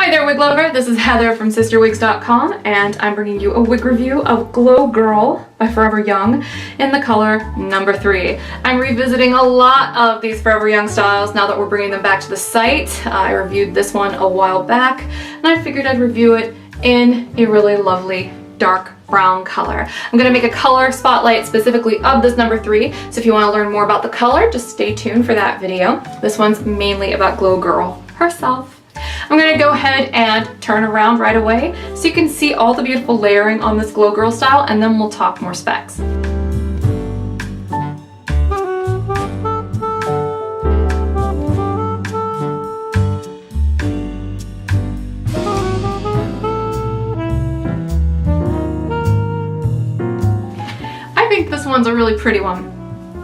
Hi there, wig lover. This is Heather from CysterWigs.com, and I'm bringing you a wig review of Glow Girl by Forever Young in the color number 3. I'm revisiting a lot of these Forever Young styles now that we're bringing them back to the site. I reviewed this one a while back, and I figured I'd review it in a really lovely dark brown color. I'm going to make a color spotlight specifically of this number 3, so if you want to learn more about the color, just stay tuned for that video. This one's mainly about Glow Girl herself. I'm going to go ahead and turn around right away so you can see all the beautiful layering on this Glow Girl style, and then we'll talk more specs. I think this one's a really pretty one,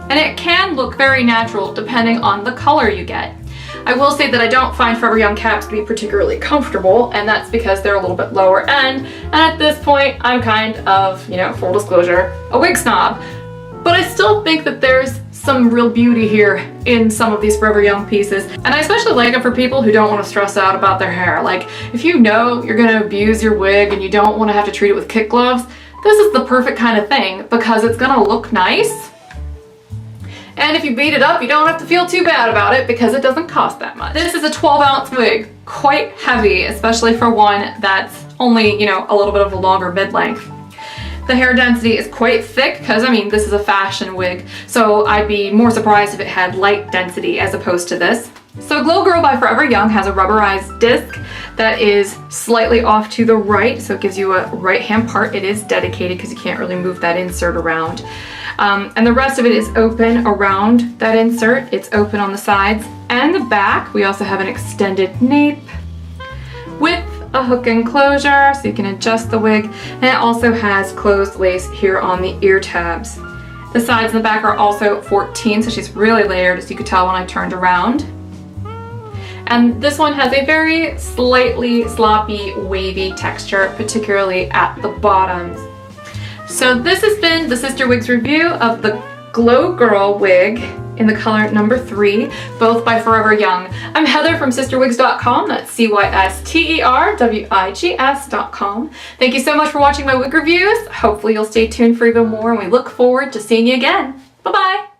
and it can look very natural depending on the color you get. I will say that I don't find Forever Young caps to be particularly comfortable, and that's because they're a little bit lower end, and at this point I'm kind of, full disclosure, a wig snob. But I still think that there's some real beauty here in some of these Forever Young pieces, and I especially like them for people who don't want to stress out about their hair. Like, if you know you're going to abuse your wig and you don't want to have to treat it with kit gloves, this is the perfect kind of thing because it's going to look nice. And if you beat it up, you don't have to feel too bad about it because it doesn't cost that much. This is a 12-ounce wig, quite heavy, especially for one that's only, a little bit of a longer mid-length. The hair density is quite thick because, this is a fashion wig, so I'd be more surprised if it had light density as opposed to this. So Glow Girl by Forever Young has a rubberized disc that is slightly off to the right, so it gives you a right-hand part. It is dedicated because you can't really move that insert around. And the rest of it is open around that insert. It's open on the sides and the back. We also have an extended nape with a hook enclosure so you can adjust the wig, and it also has closed lace here on the ear tabs. The sides and the back are also 14, so she's really layered, as you could tell when I turned around. And this one has a very slightly sloppy, wavy texture, particularly at the bottoms. So this has been the CysterWigs review of the Glow Girl wig in the color number 3, both by Forever Young. I'm Heather from CysterWigs.com, that's CysterWigs.com. Thank you so much for watching my wig reviews. Hopefully you'll stay tuned for even more, and we look forward to seeing you again. Bye-bye!